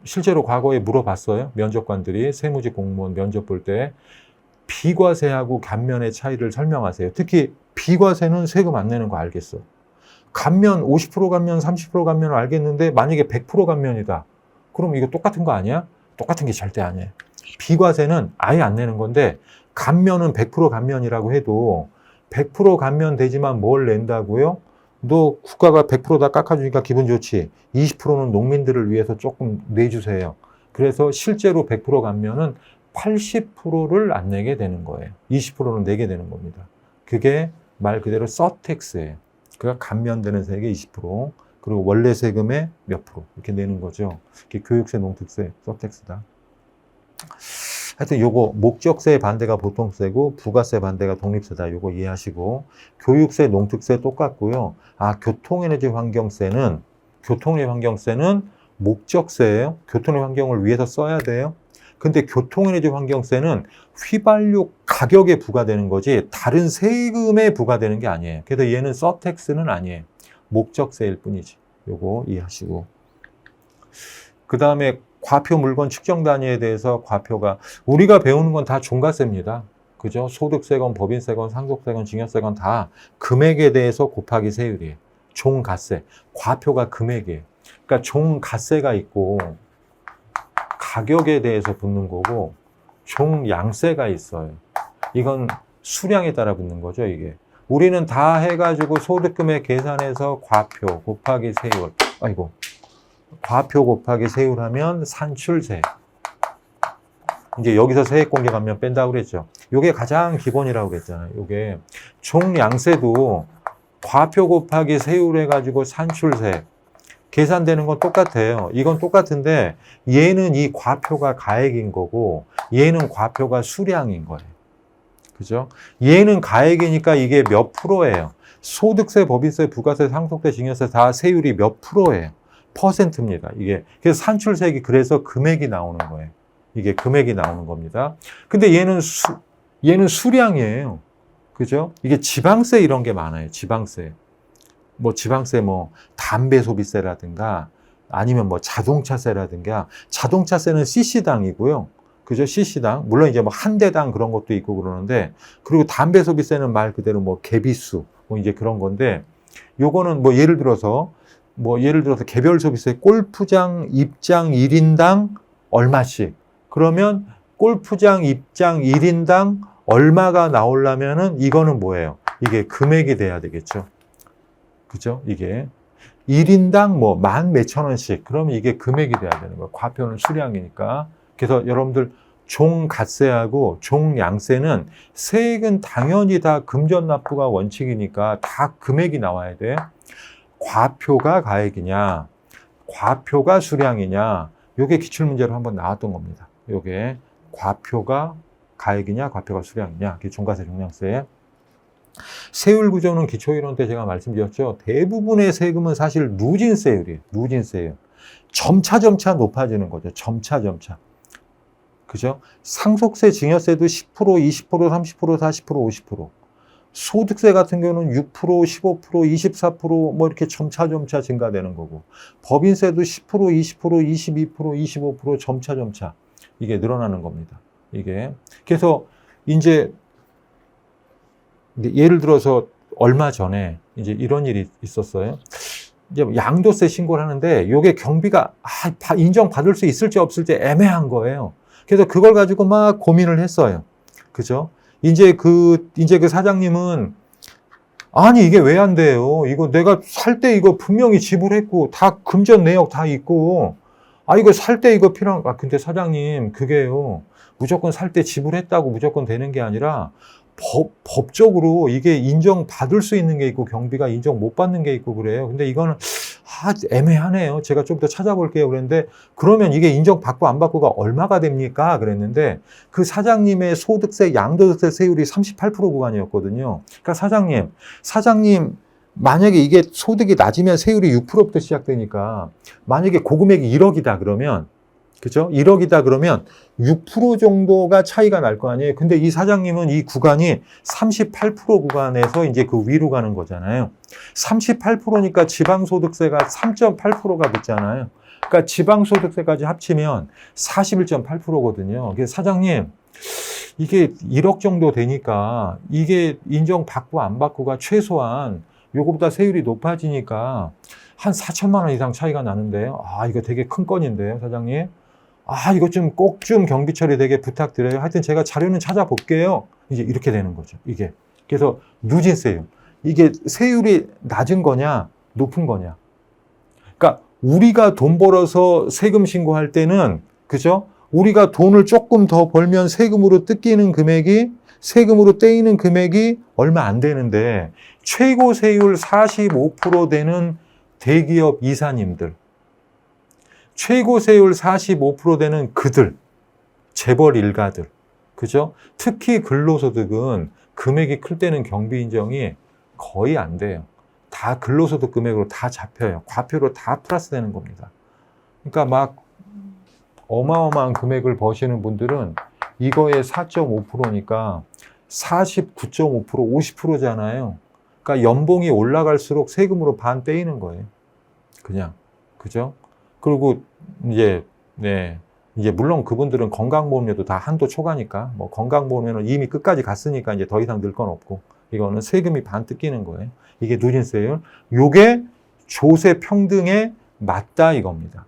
[SPEAKER 1] 실제로 과거에 물어봤어요. 면접관들이 세무직 공무원 면접 볼 때 비과세하고 감면의 차이를 설명하세요. 특히 비과세는 세금 안 내는 거 알겠어. 감면 50% 감면, 30% 감면을 알겠는데 만약에 100% 감면이다. 그럼 이거 똑같은 거 아니야? 똑같은 게 절대 아니에요. 비과세는 아예 안 내는 건데 감면은 100% 감면이라고 해도 100% 감면 되지만 뭘 낸다고요? 너 국가가 100% 다 깎아주니까 기분 좋지. 20%는 농민들을 위해서 조금 내주세요. 그래서 실제로 100% 감면은 80%를 안 내게 되는 거예요. 20%는 내게 되는 겁니다. 그게 말 그대로 서택스예요. 그가 감면되는 세액의 20%, 그리고 원래 세금의 몇 프로 이렇게 내는 거죠. 이게 교육세, 농특세, 서택스다. 하여튼 요거 목적세 반대가 보통세고 부가세 반대가 독립세다. 요거 이해하시고 교육세, 농특세 똑같고요. 교통에너지 환경세는 목적세예요. 교통의 환경을 위해서 써야 돼요. 근데 교통에너지 환경세는 휘발유 가격에 부과되는 거지 다른 세금에 부과되는 게 아니에요. 그래서 얘는 서택스는 아니에요. 목적세일 뿐이지. 요거 이해하시고. 그 다음에 과표 물건 측정 단위에 대해서 과표가 우리가 배우는 건 다 종가세입니다. 그죠? 소득세건 법인세건 상속세건 증여세건 다 금액에 대해서 곱하기 세율이에요. 종가세. 과표가 금액이에요. 그러니까 종가세가 있고 가격에 대해서 붙는 거고 종양세가 있어요. 이건 수량에 따라 붙는 거죠, 이게. 우리는 다 해가지고 소득금액 계산해서 과표 곱하기 세율. 과표 곱하기 세율 하면 산출세. 이제 여기서 세액공제 감면 뺀다고 그랬죠. 요게 가장 기본이라고 그랬잖아요. 요게 종양세도 과표 곱하기 세율 해가지고 산출세. 계산되는 건 똑같아요. 이건 똑같은데 얘는 이 과표가 가액인 거고 얘는 과표가 수량인 거예요. 그죠? 얘는 가액이니까 이게 몇 프로예요? 소득세, 법인세, 부가세, 상속세, 증여세 다 세율이 몇 프로예요? 퍼센트입니다. 이게. 그래서 산출세액이 그래서 금액이 나오는 거예요. 이게 금액이 나오는 겁니다. 근데 얘는 수량이에요. 그죠? 이게 지방세 이런 게 많아요. 지방세. 지방세 담배 소비세라든가 아니면 자동차세라든가 자동차세는 CC당이고요. 그죠? CC당. 물론 이제 한 대당 그런 것도 있고 그러는데 그리고 담배 소비세는 말 그대로 개비수 이제 그런 건데 요거는 예를 들어서 개별 소비세 골프장 입장 1인당 얼마씩. 그러면 골프장 입장 1인당 얼마가 나오려면은 이거는 뭐예요? 이게 금액이 돼야 되겠죠. 그죠? 이게 1인당 만 몇천 원씩. 그러면 이게 금액이 돼야 되는 거예요. 과표는 수량이니까. 그래서 여러분들 종가세하고 종양세는 세액은 당연히 다 금전납부가 원칙이니까 다 금액이 나와야 돼. 과표가 가액이냐, 과표가 수량이냐. 요게 기출문제로 한번 나왔던 겁니다. 요게 과표가 가액이냐, 과표가 수량이냐, 그게 종가세, 종량세. 세율 구조는 기초이론 때 제가 말씀드렸죠. 대부분의 세금은 사실 누진세율이에요. 누진세율. 점차 높아지는 거죠. 점차. 그죠? 상속세, 증여세도 10%, 20%, 30%, 40%, 50%. 소득세 같은 경우는 6%, 15%, 24% 뭐 이렇게 점차 증가되는 거고. 법인세도 10%, 20%, 22%, 25% 점차 이게 늘어나는 겁니다. 이게. 그래서 이제 예를 들어서 얼마 전에 이제 이런 일이 있었어요. 이제 양도세 신고를 하는데 이게 경비가 인정받을 수 있을지 없을지 애매한 거예요. 그래서 그걸 가지고 막 고민을 했어요. 그죠? 이제 그 사장님은 아니 이게 왜 안 돼요? 이거 내가 살 때 이거 분명히 지불했고 다 금전 내역 다 있고 이거 살 때 이거 근데 사장님 그게요. 무조건 살 때 지불했다고 무조건 되는 게 아니라 법적으로 이게 인정받을 수 있는 게 있고 경비가 인정 못 받는 게 있고 그래요. 근데 이거는 애매하네요. 제가 좀 더 찾아볼게요. 그랬는데 그러면 이게 인정받고 안 받고가 얼마가 됩니까? 그랬는데 그 사장님의 소득세, 양도세 세율이 38% 구간이었거든요. 그러니까 사장님 만약에 이게 소득이 낮으면 세율이 6%부터 시작되니까 만약에 고금액이 1억이다 그러면 그죠? 1억이다 그러면 6% 정도가 차이가 날 거 아니에요. 근데 이 사장님은 이 구간이 38% 구간에서 이제 그 위로 가는 거잖아요. 38%니까 지방소득세가 3.8%가 붙잖아요. 그러니까 지방소득세까지 합치면 41.8%거든요. 그래서 사장님, 이게 1억 정도 되니까 이게 인정받고 안 받고가 최소한 요거보다 세율이 높아지니까 한 4천만 원 이상 차이가 나는데요. 이거 되게 큰 건인데요, 사장님. 이거 꼭 좀 경비 처리되게 부탁드려요. 하여튼 제가 자료는 찾아볼게요. 이제 이렇게 되는 거죠, 이게. 그래서 누진세율. 이게 세율이 낮은 거냐, 높은 거냐. 그러니까 우리가 돈 벌어서 세금 신고할 때는, 그죠? 우리가 돈을 조금 더 벌면 세금으로 떼이는 금액이 얼마 안 되는데, 최고 세율 45% 되는 대기업 이사님들, 최고 세율 45% 되는 그들, 재벌 일가들, 그죠? 특히 근로소득은 금액이 클 때는 경비 인정이 거의 안 돼요. 다 근로소득 금액으로 다 잡혀요. 과표로 다 플러스 되는 겁니다. 그러니까 막 어마어마한 금액을 버시는 분들은 이거의 4.5%니까 49.5%, 50%잖아요. 그러니까 연봉이 올라갈수록 세금으로 반 떼이는 거예요. 그냥. 그죠? 그리고 이제 물론 그분들은 건강보험료도 다 한도 초과니까 뭐 건강보험료는 이미 끝까지 갔으니까 이제 더 이상 늘 건 없고 이거는 세금이 반 뜯기는 거예요. 이게 누진세율. 요게 조세 평등에 맞다 이겁니다.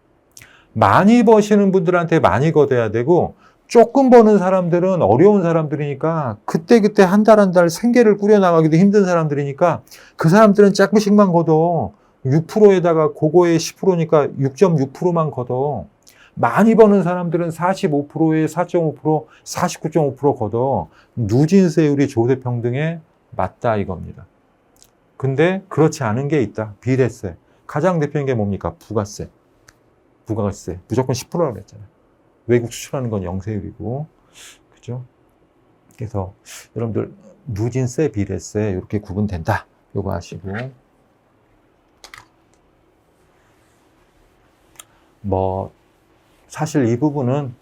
[SPEAKER 1] 많이 버시는 분들한테 많이 걷어야 되고 조금 버는 사람들은 어려운 사람들이니까 그때 한 달 생계를 꾸려나가기도 힘든 사람들이니까 그 사람들은 조금씩만 걷어. 6%에다가 그거에 10%니까 6.6%만 걷어. 많이 버는 사람들은 45%에 4.5%, 49.5% 걷어. 누진세율이 조세평등에 맞다 이겁니다. 근데 그렇지 않은 게 있다. 비례세. 가장 대표적인 게 뭡니까? 부가세. 무조건 10%라고 그랬잖아요. 외국 수출하는 건 0세율이고. 그죠? 그래서 여러분들 누진세, 비례세 이렇게 구분된다. 요거 하시고. 사실 이 부분은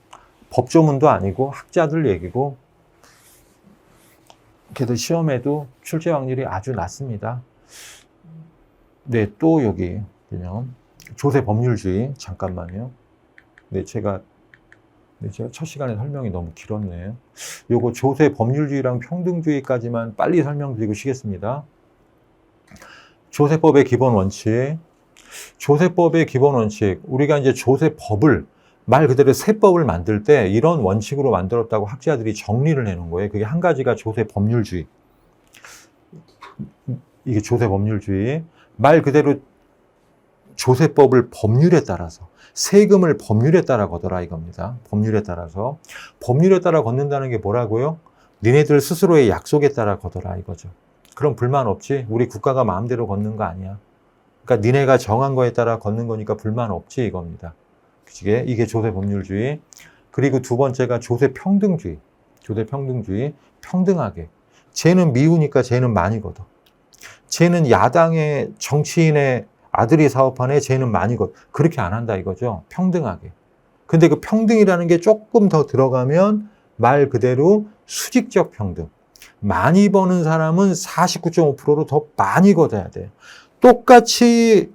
[SPEAKER 1] 법조문도 아니고 학자들 얘기고, 그래도 시험에도 출제 확률이 아주 낮습니다. 네, 또 여기, 그냥, 조세 법률주의, 잠깐만요. 제가 첫 시간에 설명이 너무 길었네요. 요거 조세 법률주의랑 평등주의까지만 빨리 설명드리고 쉬겠습니다. 조세법의 기본 원칙. 우리가 이제 조세법을 말 그대로 세법을 만들 때 이런 원칙으로 만들었다고 학자들이 정리를 해놓은 거예요. 그게 한 가지가 조세법률주의. 이게 조세법률주의. 말 그대로 조세법을 법률에 따라서, 세금을 법률에 따라 걷어라 이겁니다. 법률에 따라서. 법률에 따라 걷는다는 게 뭐라고요? 니네들 스스로의 약속에 따라 걷어라 이거죠. 그럼 불만 없지? 우리 국가가 마음대로 걷는 거 아니야. 그러니까 니네가 정한 거에 따라 걷는 거니까 불만 없지 이겁니다. 이게 조세법률주의. 그리고 두 번째가 조세평등주의. 조대평등주의. 평등하게. 쟤는 미우니까 쟤는 많이 걷어. 쟤는 야당의 정치인의 아들이 사업하네, 쟤는 많이 걷어. 그렇게 안 한다 이거죠. 평등하게. 근데 그 평등이라는 게 조금 더 들어가면 말 그대로 수직적 평등. 많이 버는 사람은 49.5%로 더 많이 걷어야 돼. 똑같이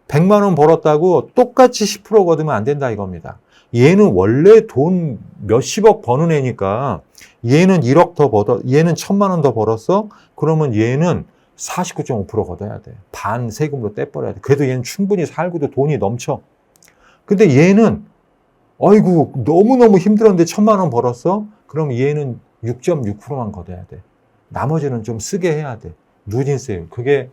[SPEAKER 1] 100만 원 벌었다고 똑같이 10% 걷으면 안 된다 이겁니다. 얘는 원래 돈 몇십억 버는 애니까 얘는 1억 더 벌어, 얘는 1000만 원 더 벌었어? 그러면 얘는 49.5% 걷어야 돼. 반 세금으로 떼버려야 돼. 그래도 얘는 충분히 살고도 돈이 넘쳐. 근데 얘는 아이고 너무너무 힘들었는데 1000만 원 벌었어? 그럼 얘는 6.6%만 걷어야 돼. 나머지는 좀 쓰게 해야 돼. 누진세율. 그게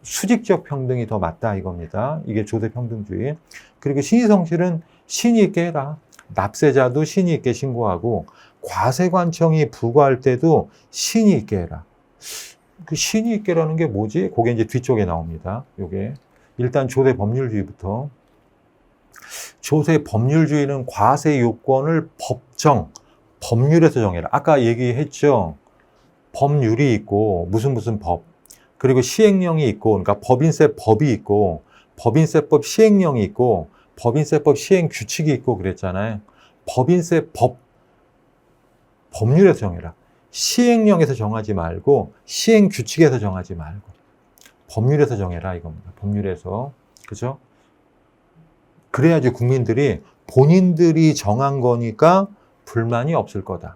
[SPEAKER 1] 수직적 평등이 더 맞다 이겁니다. 이게 조대평등주의. 그리고 신의성실은 신의 있게 해라. 납세자도 신의 있게 신고하고 과세관청이 부과할 때도 신의 있게 해라. 그 신의 있게라는 게 뭐지? 그게 이제 뒤쪽에 나옵니다. 요게 일단 조대법률주의부터. 조세법률주의는 과세 요건을 법률에서 정해라. 아까 얘기했죠. 법률이 있고 무슨 법. 그리고 시행령이 있고, 그러니까 법인세법이 있고, 법인세법 시행령이 있고, 법인세법 시행 규칙이 있고 그랬잖아요. 법률에서 정해라. 시행령에서 정하지 말고, 시행 규칙에서 정하지 말고, 법률에서 정해라 이겁니다. 법률에서. 그죠? 그래야지 국민들이 본인들이 정한 거니까 불만이 없을 거다.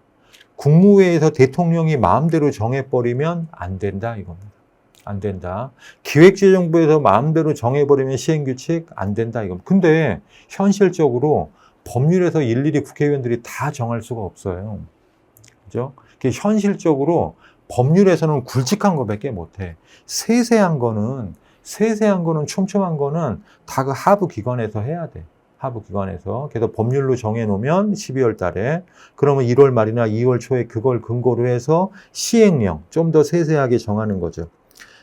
[SPEAKER 1] 국무회의에서 대통령이 마음대로 정해버리면 안 된다 이겁니다. 안 된다. 기획재정부에서 마음대로 정해버리면 시행규칙 안 된다 이겁니다. 근데 현실적으로 법률에서 일일이 국회의원들이 다 정할 수가 없어요. 그죠? 현실적으로 법률에서는 굵직한 거밖에 못해. 세세한 거는 촘촘한 거는 다 그 하부 기관에서 해야 돼. 하부 기관에서. 그래서 법률로 정해놓으면 12월 달에, 그러면 1월 말이나 2월 초에 그걸 근거로 해서 시행령, 좀 더 세세하게 정하는 거죠.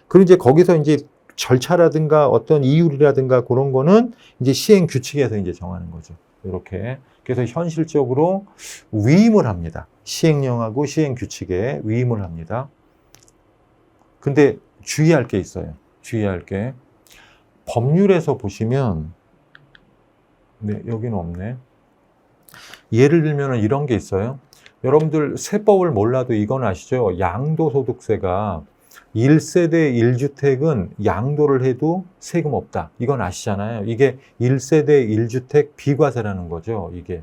[SPEAKER 1] 그리고 이제 거기서 이제 절차라든가 어떤 이율이라든가 그런 거는 이제 시행 규칙에서 이제 정하는 거죠. 이렇게. 그래서 현실적으로 위임을 합니다. 시행령하고 시행 규칙에 위임을 합니다. 근데 주의할 게 있어요. 주의할 게. 법률에서 보시면, 네, 여기는 없네. 예를 들면 이런 게 있어요. 여러분들 세법을 몰라도 이건 아시죠? 양도소득세가 1세대 1주택은 양도를 해도 세금 없다. 이건 아시잖아요. 이게 1세대 1주택 비과세라는 거죠. 이게.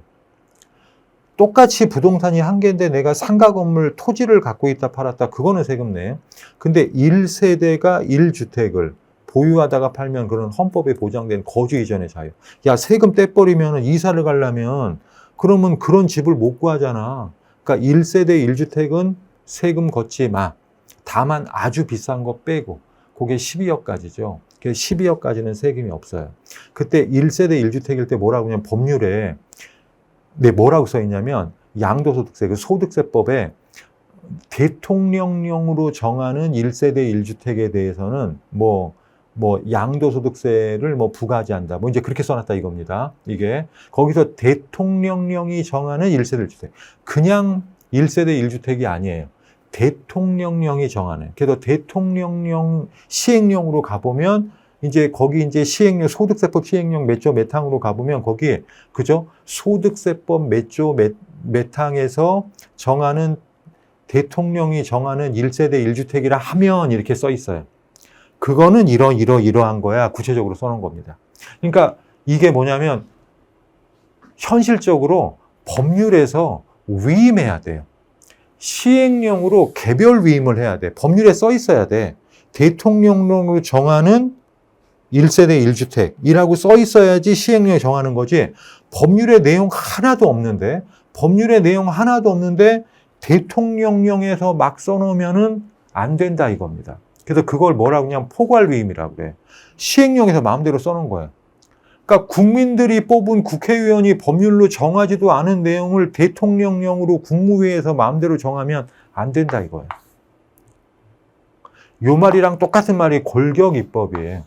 [SPEAKER 1] 똑같이 부동산이 한 개인데 내가 상가 건물 토지를 갖고 있다 팔았다. 그거는 세금 내요. 근데 1세대가 1주택을 보유하다가 팔면 그런 헌법에 보장된 거주 이전의 자유. 야, 세금 떼버리면 이사를 가려면 그러면 그런 집을 못 구하잖아. 그러니까 1세대 1주택은 세금 걷지 마. 다만 아주 비싼 거 빼고. 그게 12억까지죠. 12억까지는 세금이 없어요. 그때 1세대 1주택일 때 뭐라고 하냐면 법률에 뭐라고 써 있냐면 양도소득세, 그 소득세법에 대통령령으로 정하는 1세대 1주택에 대해서는 양도소득세를 부과하지 않는다. 이제 그렇게 써놨다 이겁니다. 이게. 거기서 대통령령이 정하는 1세대 1주택. 그냥 1세대 1주택이 아니에요. 대통령령이 정하는. 그래서 대통령령 시행령으로 가보면 이제 거기 이제 시행령, 소득세법 시행령 몇 조 몇 항으로 가보면 거기에, 그죠? 소득세법 몇 조 몇 항에서 정하는 대통령이 정하는 1세대 1주택이라 하면 이렇게 써 있어요. 그거는 이러한 거야. 구체적으로 써놓은 겁니다. 그러니까 이게 뭐냐면 현실적으로 법률에서 위임해야 돼요. 시행령으로 개별 위임을 해야 돼. 법률에 써 있어야 돼. 대통령령으로 정하는 1세대 1주택이라고 써 있어야지 시행령에 정하는 거지. 법률의 내용 하나도 없는데 대통령령에서 막 써놓으면은 안 된다 이겁니다. 그래서 그걸 뭐라고 그냥 포괄위임이라고 그래. 시행령에서 마음대로 써놓은 거예요. 그러니까 국민들이 뽑은 국회의원이 법률로 정하지도 않은 내용을 대통령령으로 국무회의에서 마음대로 정하면 안 된다 이거예요. 요 말이랑 똑같은 말이 골격입법이에요.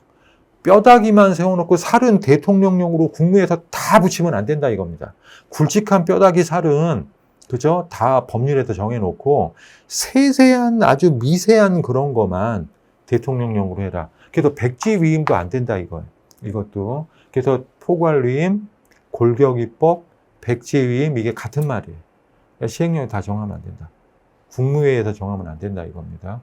[SPEAKER 1] 뼈다귀만 세워놓고 살은 대통령령으로 국무회에서 다 붙이면 안 된다 이겁니다. 굵직한 뼈다귀 살은, 그죠? 다 법률에서 정해놓고 세세한 아주 미세한 그런 것만 대통령령으로 해라. 그래서 백지 위임도 안 된다 이거예요. 이것도. 그래서 포괄위임, 골격입법, 백지 위임 이게 같은 말이에요. 그러니까 시행령에 다 정하면 안 된다. 국무회의에서 정하면 안 된다 이겁니다.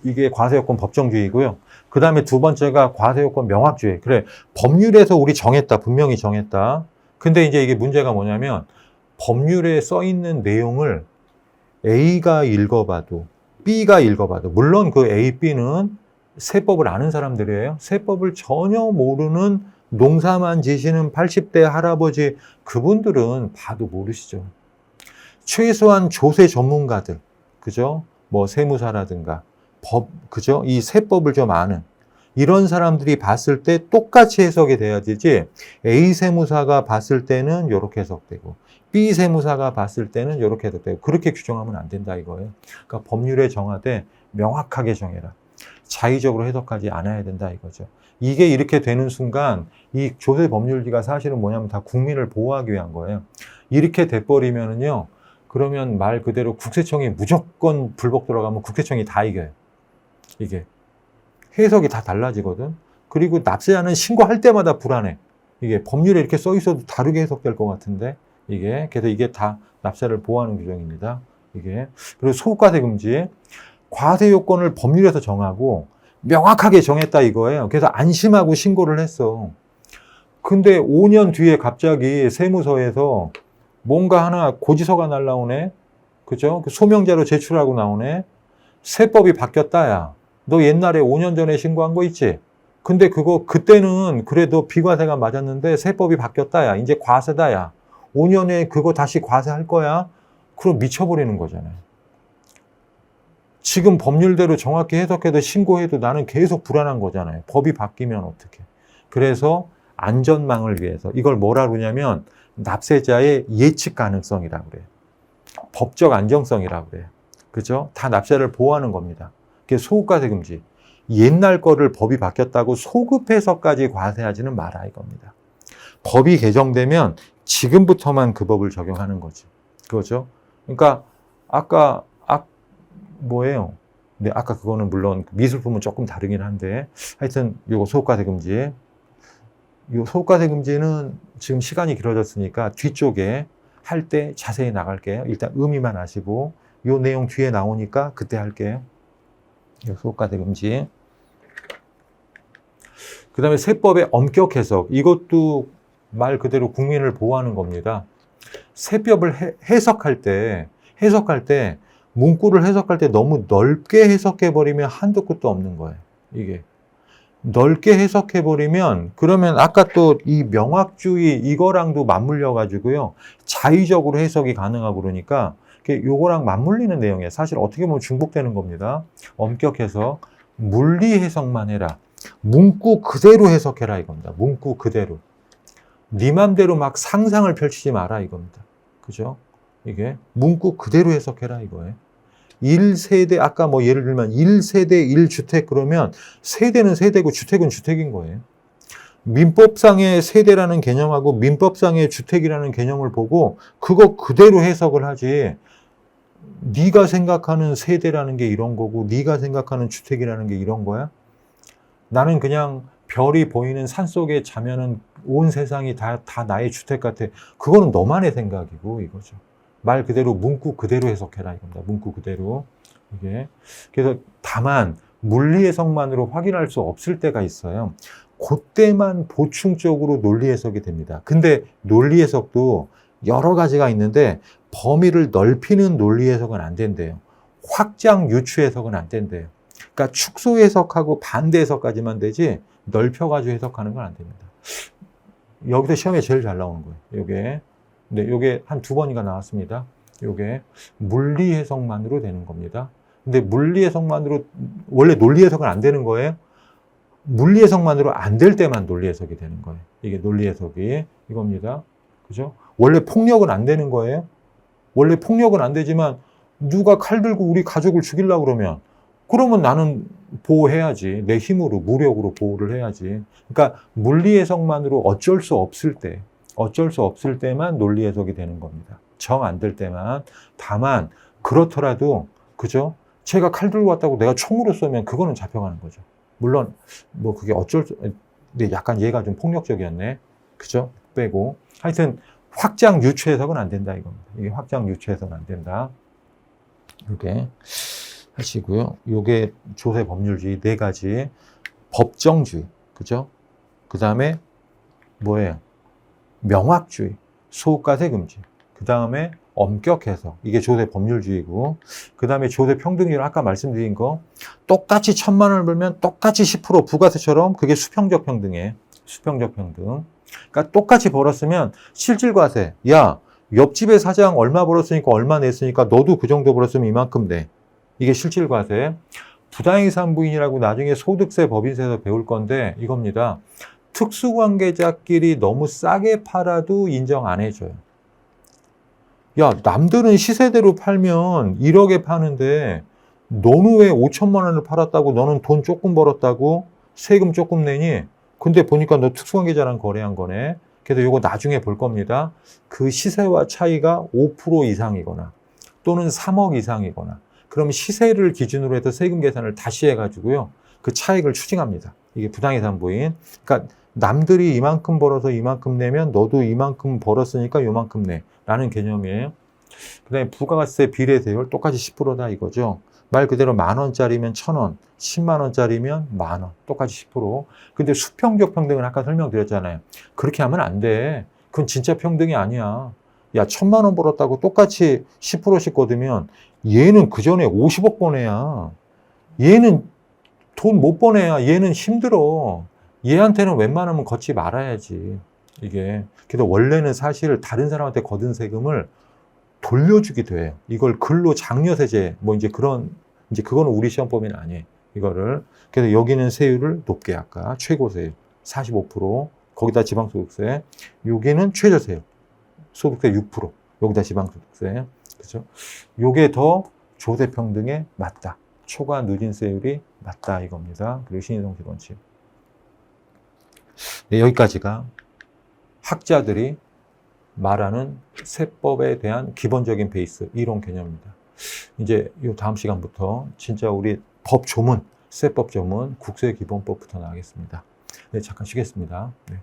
[SPEAKER 1] 이게 과세요건 법정주의고요. 그 다음에 두 번째가 과세요건 명확주의. 그래, 법률에서 우리 정했다. 분명히 정했다. 근데 이제 이게 문제가 뭐냐면 법률에 써 있는 내용을 A가 읽어봐도 B가 읽어봐도 물론 그 A, B는 세법을 아는 사람들이에요. 세법을 전혀 모르는 농사만 지시는 80대 할아버지 그분들은 봐도 모르시죠. 최소한 조세 전문가들, 그죠? 뭐 세무사라든가 법, 그죠? 이 세법을 좀 아는 이런 사람들이 봤을 때 똑같이 해석이 돼야 되지 A 세무사가 봤을 때는 이렇게 해석되고 B 세무사가 봤을 때는 이렇게 해석되고 그렇게 규정하면 안 된다 이거예요. 그러니까 법률에 정하되 명확하게 정해라. 자의적으로 해석하지 않아야 된다 이거죠. 이게 이렇게 되는 순간 이 조세 법률기가 사실은 뭐냐면 다 국민을 보호하기 위한 거예요. 이렇게 돼버리면은요. 그러면 말 그대로 국세청이 무조건 불복 들어가면 국세청이 다 이겨요. 이게 해석이 다 달라지거든. 그리고 납세자는 신고할 때마다 불안해. 이게 법률에 이렇게 써 있어도 다르게 해석될 것 같은데 이게 그래서 이게 다 납세를 보호하는 규정입니다. 이게 그리고 소득과세 금지 과세 요건을 법률에서 정하고 명확하게 정했다 이거예요. 그래서 안심하고 신고를 했어. 근데 5년 뒤에 갑자기 세무서에서 뭔가 하나 고지서가 날라오네. 그죠? 소명자로 제출하고 나오네. 세법이 바뀌었다, 야. 너 옛날에 5년 전에 신고한 거 있지? 근데 그거 그때는 그래도 비과세가 맞았는데 세법이 바뀌었다, 야. 이제 과세다, 야. 5년에 그거 다시 과세할 거야? 그럼 미쳐버리는 거잖아요. 지금 법률대로 정확히 해석해도 신고해도 나는 계속 불안한 거잖아요. 법이 바뀌면 어떡해. 그래서 안전망을 위해서 이걸 뭐라 그러냐면 납세자의 예측 가능성이라고 그래요. 법적 안정성이라고 그래요. 그죠? 다 납세를 보호하는 겁니다. 그게 소급과세 금지. 옛날 거를 법이 바뀌었다고 소급해서까지 과세하지는 마라 이겁니다. 법이 개정되면 지금부터만 그 법을 적용하는 거지. 그거죠? 그러니까 아까 뭐예요? 네, 아까 그거는 물론 미술품은 조금 다르긴 한데 하여튼 요거 소급과세 금지. 요 소급과세 금지는 지금 시간이 길어졌으니까 뒤쪽에 할 때 자세히 나갈게요. 일단 의미만 아시고 요 내용 뒤에 나오니까 그때 할게요. 요 소급과세 금지. 그 다음에 세법의 엄격 해석. 이것도 말 그대로 국민을 보호하는 겁니다. 세법을 해석할 때 문구를 해석할 때 너무 넓게 해석해버리면 한도 끝도 없는 거예요. 이게. 넓게 해석해버리면 그러면 아까 또 이 명확주의 이거랑도 맞물려 가지고요. 자의적으로 해석이 가능하고 그러니까 요거랑 맞물리는 내용이에요. 사실 어떻게 보면 중복되는 겁니다. 엄격 해석, 물리 해석만 해라. 문구 그대로 해석해라 이겁니다. 문구 그대로. 네 맘대로 막 상상을 펼치지 마라 이겁니다. 그죠? 이게 문구 그대로 해석해라 이거예요. 1세대, 아까 뭐 예를 들면 1세대 1주택 그러면 세대는 세대고 주택은 주택인 거예요. 민법상의 세대라는 개념하고 민법상의 주택이라는 개념을 보고 그거 그대로 해석을 하지. 네가 생각하는 세대라는 게 이런 거고 네가 생각하는 주택이라는 게 이런 거야? 나는 그냥 별이 보이는 산속에 자면은 온 세상이 다 나의 주택 같아. 그거는 너만의 생각이고 이거죠. 말 그대로 문구 그대로 해석해라 이겁니다. 문구 그대로. 이게. 그래서 다만 물리 해석만으로 확인할 수 없을 때가 있어요. 그때만 보충적으로 논리 해석이 됩니다. 근데 논리 해석도 여러 가지가 있는데 범위를 넓히는 논리 해석은 안 된대요. 확장 유추 해석은 안 된대요. 그러니까 축소 해석하고 반대 해석까지만 되지 넓혀가지고 해석하는 건 안 됩니다. 여기서 시험에 제일 잘 나오는 거예요. 요게. 근데 요게 한 2번인가 나왔습니다. 요게 물리 해석만으로 되는 겁니다. 근데 물리 해석만으로 원래 논리 해석은 안 되는 거예요. 물리 해석만으로 안 될 때만 논리 해석이 되는 거예요. 이게 논리 해석이 이겁니다. 그죠? 원래 폭력은 안 되는 거예요. 원래 폭력은 안 되지만 누가 칼 들고 우리 가족을 죽이려고 그러면 그러면 나는 보호해야지. 내 힘으로, 무력으로 보호를 해야지. 그러니까 물리 해석만으로 어쩔 수 없을 때만 논리 해석이 되는 겁니다. 정 안 될 때만. 다만 그렇더라도 그죠? 제가 칼 들고 왔다고 내가 총으로 쏘면 그거는 잡혀가는 거죠. 물론 뭐 그게 근데 약간 얘가 좀 폭력적이었네. 그죠? 빼고. 하여튼 확장 유추 해석은 안 된다 이겁니다. 이게 확장 유추 해석은 안 된다. 이렇게 하시고요. 요게 조세 법률주의 4가지. 법정주의. 그죠? 그 다음에 뭐예요? 명확주의. 소가세 금지. 그 다음에 엄격 해석. 이게 조세 법률주의고. 그 다음에 조세 평등주의. 아까 말씀드린 거. 똑같이 1,000만 원을 벌면 똑같이 10% 부가세처럼 그게 수평적 평등이에요. 수평적 평등. 그러니까 똑같이 벌었으면 실질과세. 야, 옆집의 사장 얼마 벌었으니까 얼마 냈으니까 너도 그 정도 벌었으면 이만큼 내. 이게 실질과세. 부당이익 산부인이라고 나중에 소득세 법인세에서 배울 건데 이겁니다. 특수관계자끼리 너무 싸게 팔아도 인정 안 해줘요. 야, 남들은 시세대로 팔면 1억에 파는데 너는 왜 5천만 원을 팔았다고 너는 돈 조금 벌었다고 세금 조금 내니? 근데 보니까 너 특수관계자랑 거래한 거네. 그래서 이거 나중에 볼 겁니다. 그 시세와 차이가 5% 이상이거나 또는 3억 이상이거나 그럼 시세를 기준으로 해서 세금 계산을 다시 해가지고요. 그 차익을 추징합니다. 이게 부당이익 산부인. 그러니까 남들이 이만큼 벌어서 이만큼 내면 너도 이만큼 벌었으니까 요만큼 내. 라는 개념이에요. 그 다음에 부가세 비례세율 똑같이 10%다 이거죠. 말 그대로 10,000원짜리면 1,000원, 10만 원짜리면 10,000원. 똑같이 10%. 근데 수평적 평등은 아까 설명드렸잖아요. 그렇게 하면 안 돼. 그건 진짜 평등이 아니야. 야, 1,000만 원 벌었다고 똑같이 10%씩 거두면 얘는 그 전에 50억 번 애야. 얘는 돈 못 번 애야. 얘는 힘들어. 얘한테는 웬만하면 걷지 말아야지. 이게. 그래서 원래는 사실 다른 사람한테 거둔 세금을 돌려주기도 해요. 이걸 근로 장려세제, 뭐 이제 그거는 우리 시험법에는 아니에요. 이거를. 그래서 여기는 세율을 높게 아까 최고세율 45%, 거기다 지방소득세. 여기는 최저세율. 소득세 6%. 여기다 지방소득세. 그죠? 요게 더 조세평등에 맞다. 초과 누진세율이 맞다 이겁니다. 그리고 신인성시 원칙. 네, 여기까지가 학자들이 말하는 세법에 대한 기본적인 베이스, 이론 개념입니다. 이제 이 다음 시간부터 진짜 우리 법 조문, 세법 조문, 국세기본법부터 나가겠습니다. 네, 잠깐 쉬겠습니다. 네.